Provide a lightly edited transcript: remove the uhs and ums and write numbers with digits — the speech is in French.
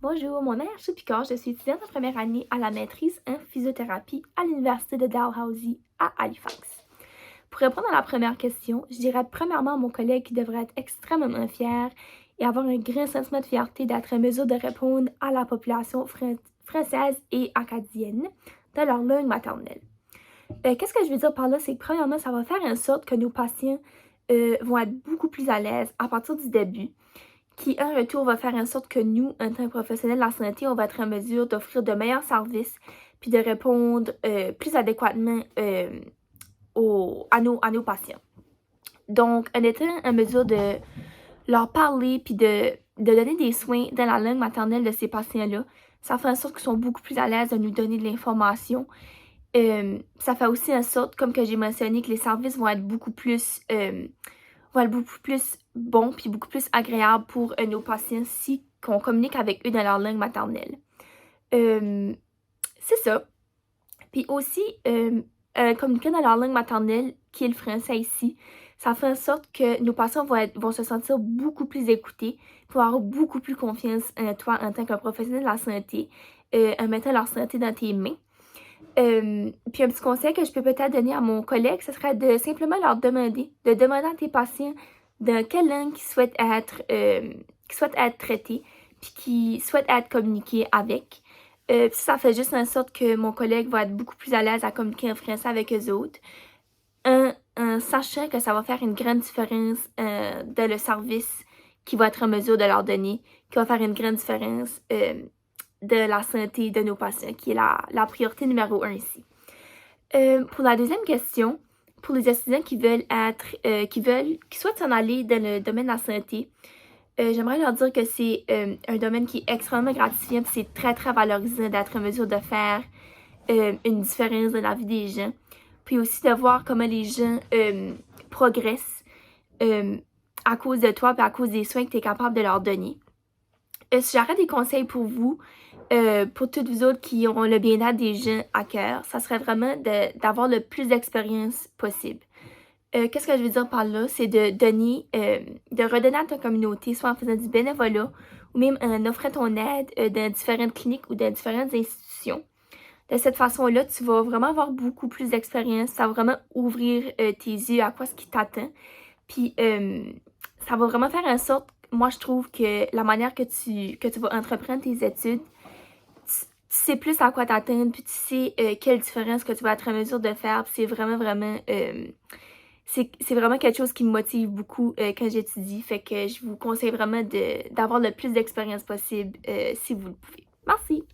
Bonjour, mon nom est Archie Picard, je suis étudiante en première année à la maîtrise en physiothérapie à l'Université de Dalhousie à Halifax. Pour répondre à la première question, je dirais premièrement à mon collègue qui devrait être extrêmement fier et avoir un grand sentiment de fierté d'être en mesure de répondre à la population française et acadienne de leur langue maternelle. Qu'est-ce que je veux dire par là? C'est que premièrement, ça va faire en sorte que nos patients vont être beaucoup plus à l'aise à partir du début qui, en retour, va faire en sorte que nous, en tant que professionnels de la santé, on va être en mesure d'offrir de meilleurs services puis de répondre plus adéquatement à nos patients. Donc, en étant en mesure de leur parler puis de donner des soins dans la langue maternelle de ces patients-là, ça fait en sorte qu'ils sont beaucoup plus à l'aise de nous donner de l'information. Ça fait aussi en sorte, comme que j'ai mentionné, que les services vont être beaucoup plus bons puis beaucoup plus agréables pour nos patients si qu'on communique avec eux dans leur langue maternelle. C'est ça. Puis aussi, communiquer dans leur langue maternelle, qui est le français ici, ça fait en sorte que nos patients vont se sentir beaucoup plus écoutés, vont avoir beaucoup plus confiance en toi en tant que professionnel de la santé, en mettant leur santé dans tes mains. Puis un petit conseil que je peux peut-être donner à mon collègue, ce serait de simplement de demander à tes patients dans quelle langue qu'ils souhaitent être traités, puis qu'ils souhaitent être communiqués avec. Puis ça fait juste en sorte que mon collègue va être beaucoup plus à l'aise à communiquer en français avec eux autres, en sachant que ça va faire une grande différence dans le service qu'il va être en mesure de leur donner, qui va faire une grande différence de la santé de nos patients, qui est la priorité numéro 1 ici. Pour la deuxième question, pour les étudiants qui souhaitent s'en aller dans le domaine de la santé, j'aimerais leur dire que c'est un domaine qui est extrêmement gratifiant, puis c'est très, très valorisant d'être en mesure de faire une différence dans la vie des gens. Puis aussi de voir comment les gens progressent à cause de toi, puis à cause des soins que tu es capable de leur donner. Si j'aurais des conseils pour vous, pour toutes vous autres qui ont le bien-être des gens à cœur, ça serait vraiment d'avoir le plus d'expérience possible. Qu'est-ce que je veux dire par là? C'est de donner, de redonner à ta communauté, soit en faisant du bénévolat ou même en offrant ton aide dans différentes cliniques ou dans différentes institutions. De cette façon-là, tu vas vraiment avoir beaucoup plus d'expérience. Ça va vraiment ouvrir tes yeux à quoi ce qui t'attend. Puis, ça va vraiment faire en sorte, moi je trouve que la manière que tu vas entreprendre tes études, tu sais plus à quoi t'attendre, puis tu sais quelle différence que tu vas être en mesure de faire. Puis c'est vraiment, vraiment, c'est vraiment quelque chose qui me motive beaucoup quand j'étudie. Fait que je vous conseille vraiment d'avoir le plus d'expérience possible si vous le pouvez. Merci!